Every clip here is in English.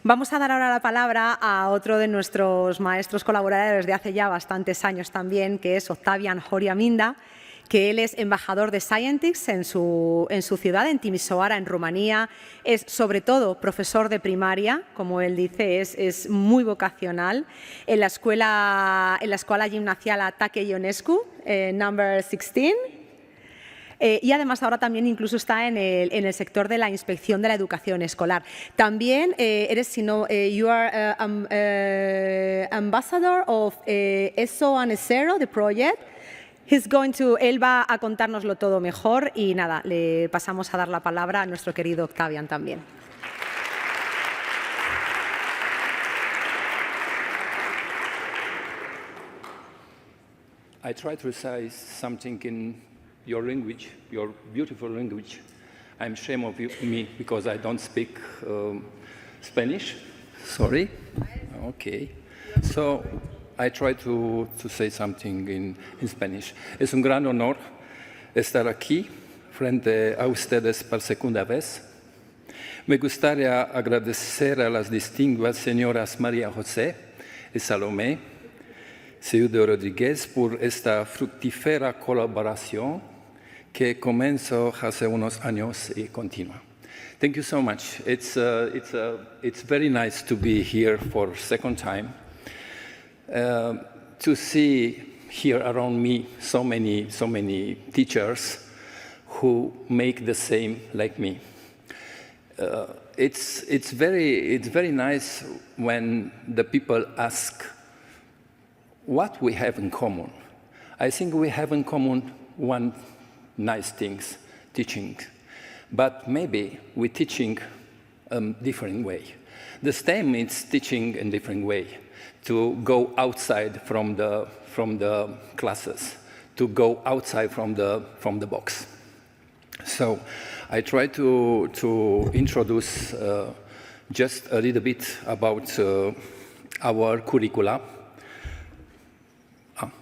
Vamos a dar ahora la palabra a otro de nuestros maestros colaboradores de hace ya bastantes años también, que es Octavian Horia Minda, que él es embajador de Scientix en su ciudad, en Timisoara, en Rumanía. Es sobre todo profesor de primaria, como él dice, es muy vocacional. En la Escuela Gimnaziala Ionescu, number 16. Y además ahora también incluso está en el sector de la inspección de la educación escolar. También you are ambassador of ESO and ESERO, the project. Él va a contárnoslo todo mejor y nada, le pasamos a dar la palabra a nuestro querido Octavian también. I try to say something in your language, your beautiful language. I'm ashamed of me because I don't speak Spanish. Sorry. Okay. So I try to say something in Spanish. Es un gran honor estar aquí frente a ustedes por segunda vez. Me gustaría agradecer a las distinguidas señoras María José y Salomé Seudo Rodríguez por esta fructífera colaboración que comenzó hace unos años y continúa. Thank you so much. It's very nice to be here for second time. To see here around me so many teachers who make the same like me. It's very nice when the people ask what we have in common. I think we have in common one nice things, teaching, but maybe we're teaching different way. The STEM is teaching in different way. To go outside from the classes, to go outside from the box. So I try to introduce just a little bit about our curricula.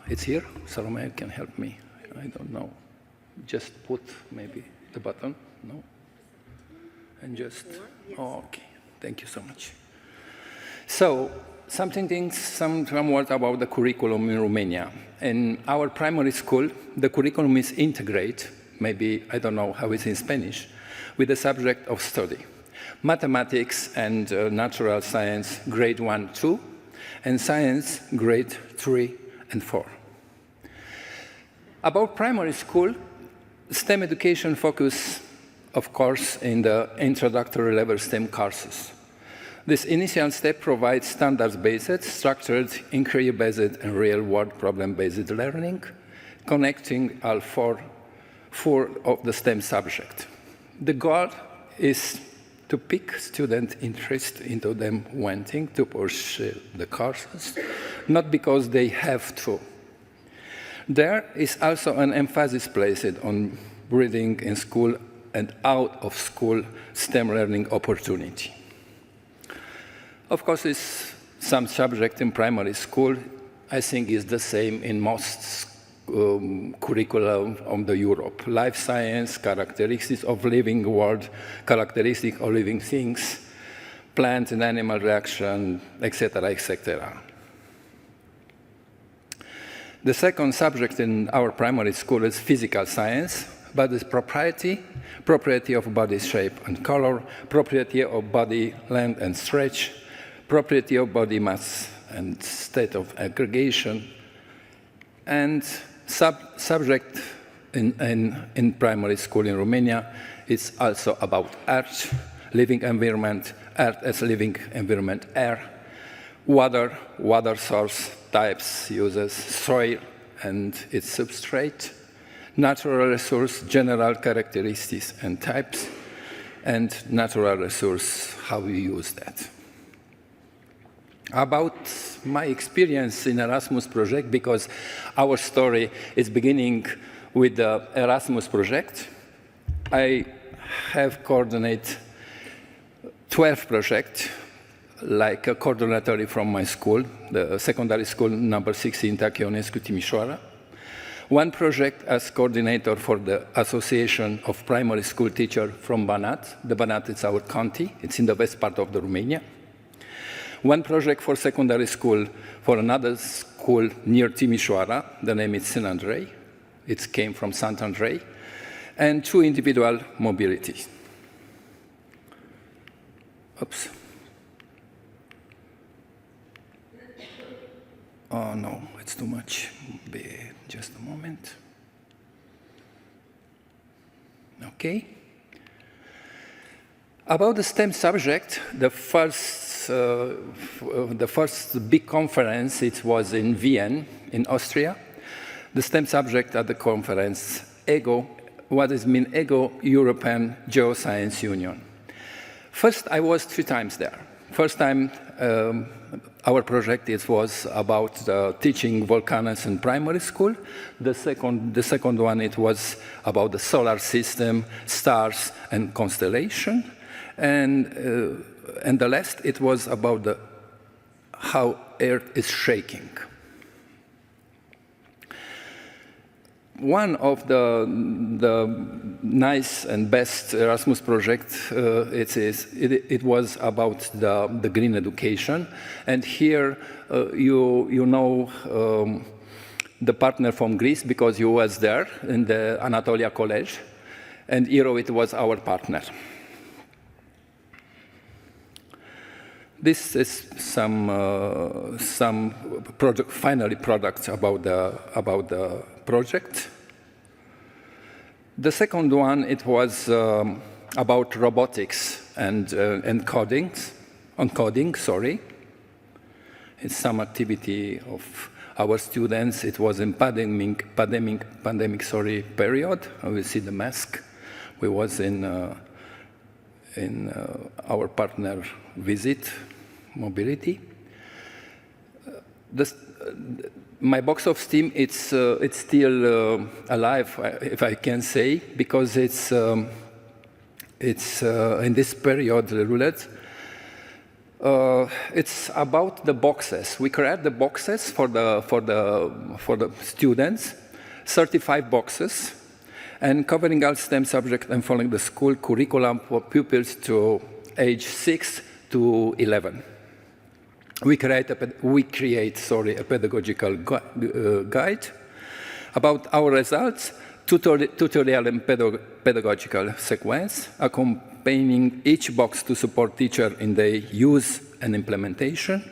It's here. Salome can help me. I don't know. Just put maybe the button. No. And just. Yes. Oh, okay. Thank you so much. So. Some words about the curriculum in Romania. In our primary school, the curriculum is integrated, maybe, I don't know how it's in Spanish, with the subject of study. Mathematics and natural science, grade 1, 2, and science, grade 3 and 4. About primary school, STEM education focus, of course, in the introductory level STEM courses. This initial step provides standards-based, structured, inquiry-based, and real-world problem-based learning, connecting all four of the STEM subjects. The goal is to pick student interest into them wanting to pursue the courses, not because they have to. There is also an emphasis placed on breeding in school and out-of-school STEM learning opportunity. Of course, it's some subject in primary school, I think is the same in most curricula of the Europe. Life science, characteristics of living world, characteristics of living things, plant and animal reaction, etc., etc. The second subject in our primary school is physical science, but it's property of body shape and color, property of body length and stretch, property of body mass and state of aggregation, and subject in primary school in Romania is also about earth, living environment, earth as living environment, air, water source, types, uses, soil and its substrate, natural resource, general characteristics and types, and natural resource, how we use that. About my experience in Erasmus project, because our story is beginning with the Erasmus project. I have coordinated 12 projects, like a coordinator from my school, the secondary school number 16, Ionescu, Timisoara. One project as coordinator for the Association of Primary School Teachers from Banat. The Banat is our county. It's in the west part of the Romania. one project for secondary school for another school near Timisoara. The name is Sant Andrei. It came from Sant Andrei. And 2 individual mobility. Oops. Oh, no, it's too much. Just a moment. Okay. About the STEM subject, the first big conference, it was in Vienna, in Austria. The STEM subject at the conference, EGO, what does it mean? EGO, European Geoscience Union. First, I was 3 times there. First time, our project was about teaching volcanoes in primary school. The second one, it was about the solar system, stars, and constellation. And the last, it was about how Earth is shaking. One of the nice and best Erasmus project, it was about the green education. And here you know the partner from Greece because you was there in the Anatolia College. And Eero, it was our partner. This is some products about the project. The second one, it was about robotics and coding. It's some activity of our students. It was in pandemic period. We see the mask. We was in our partner visit mobility. My box of steam, it's still alive, if I can say, because it's in this period, the roulette. It's about the boxes. We create the boxes for the students, 35 boxes, and covering all STEM subjects and following the school curriculum for pupils to age 6 to 11. We create a pedagogical guide about our results, tutorial and pedagogical sequence, accompanying each box to support teacher in the use and implementation,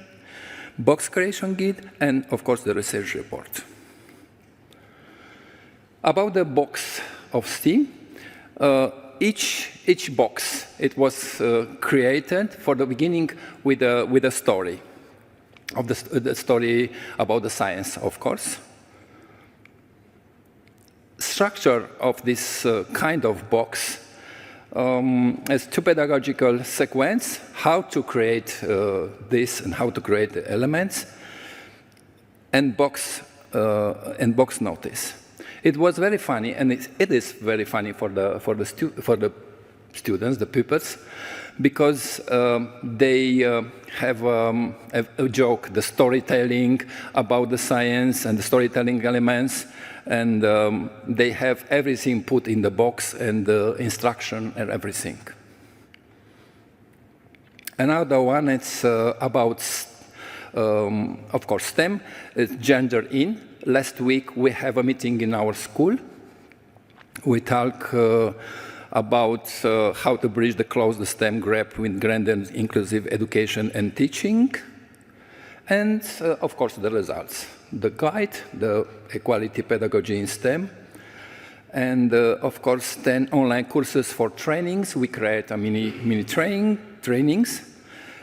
box creation guide, and of course the research report. About the box of STEAM, each box, it was created for the beginning with a story. The story about the science, of course. Structure of this kind of box as 2 pedagogical sequence, how to create this and how to create the elements, and box notice. It was very funny, and it is very funny for the students, the pupils, because they have a joke, the storytelling about the science and the storytelling elements, and they have everything put in the box and the instruction and everything. Another one, it's about, of course, STEM, it's gender in. Last week, we have a meeting in our school. We talk about how to bridge the STEM gap with grand and inclusive education and teaching. And, of course, the results. The guide, the equality pedagogy in STEM. And, of course, 10 online courses for trainings. We create a mini trainings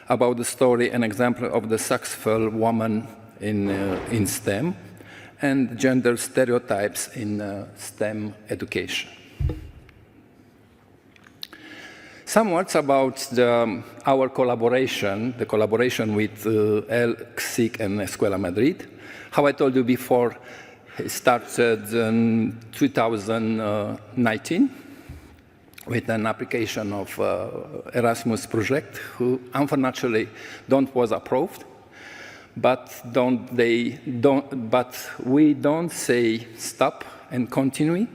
about the story and example of the successful woman in STEM. And gender stereotypes in STEM education. Some words about our collaboration, the collaboration with El CSIC and Escuela Madrid. How I told you before, it started in 2019 with an application of Erasmus project, who unfortunately was approved. But we don't say stop and continue,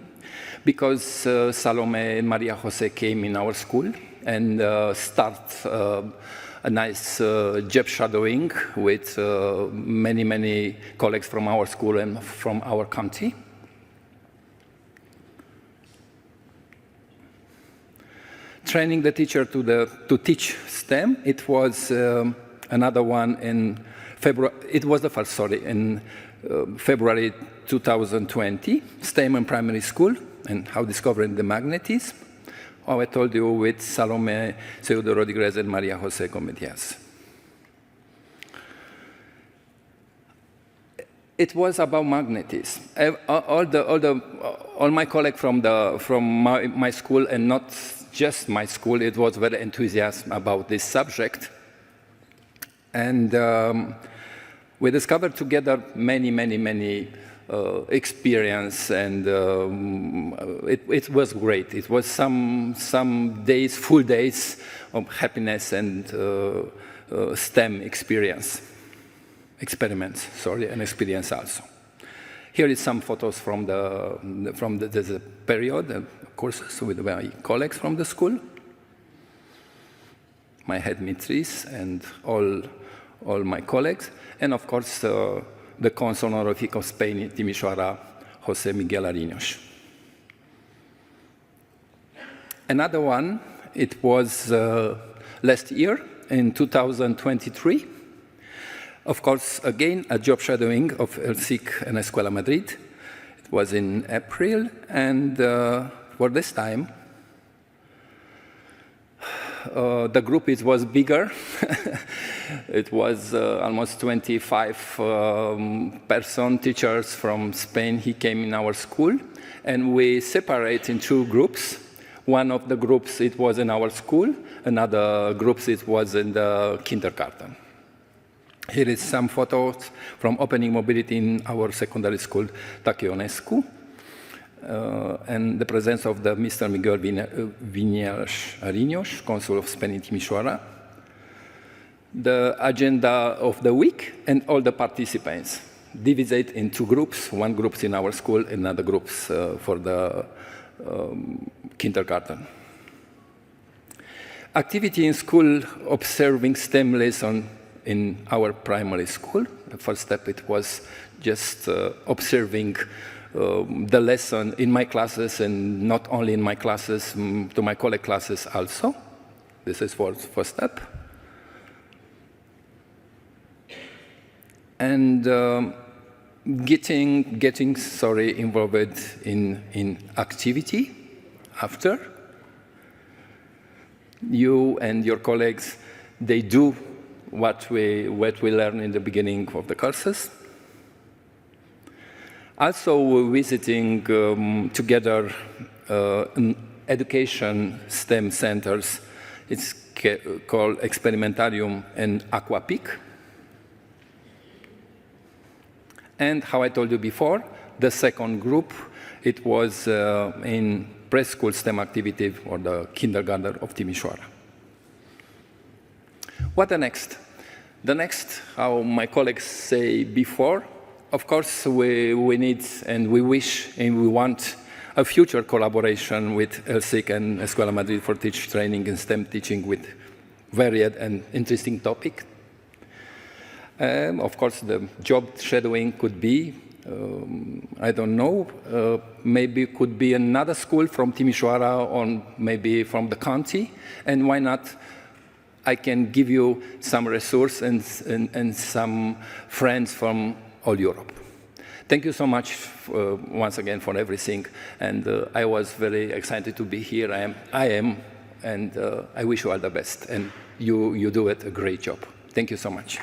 because Salome and Maria Jose came in our school and start a nice job shadowing with many colleagues from our school and from our country. Training the teacher to teach STEM, it was another one in February. It was the first, sorry, in February 2020, STEM in primary school and how discovering the magnetism. How I told you with Salome Seudo Rodriguez and Maria Jose Comedias. It was about magnetism. All my colleagues from my school, and not just my school, it was very enthusiastic about this subject. And we discovered together many experience, and it was great. It was some days, full days of happiness and STEM experiments, and experience also. Here is some photos from the period courses with my colleagues from the school. My headmistress and all my colleagues, and of course the consul honorific of Spain in Timisoara, Jose Miguel Ariños. Another one, it was last year in 2023. Of course, again, a job shadowing of El CSIC and Escuela Madrid. It was in April, and for this time, the group was bigger. It was almost 25 person teachers from Spain. He came in our school, and we separate in two groups. One of the groups, it was in our school. Another group, it was in the kindergarten. Here is some photos from opening mobility in our secondary school, Ionescu, and the presence of the Mr. Miguel Viñas Ariños, consul of Spain in Timisoara, the agenda of the week, and all the participants, divided in two groups, one group in our school, another group for the kindergarten. Activity in school, observing STEM lesson in our primary school. The first step, it was just observing the lesson in my classes, and not only in my classes, to my colleague classes also. This is first step. And getting involved in activity after. You and your colleagues, they do what we learn in the beginning of the courses. Also, we're visiting together education STEM centers. It's called Experimentarium and Aquapic. And how I told you before, the second group, it was in preschool STEM activity or the kindergarten of Timisoara. What the next? The next, how my colleagues say before, of course, we need and we wish and we want a future collaboration with El CSIC and Escuela Madrid for teach training and STEM teaching with varied and interesting topic. Of course, the job shadowing could be, I don't know, maybe it could be another school from Timisoara or maybe from the county, and why not? I can give you some resource and some friends from all Europe. Thank you so much once again for everything, and I was very excited to be here. I am, and I wish you all the best, and you do it a great job. Thank you so much.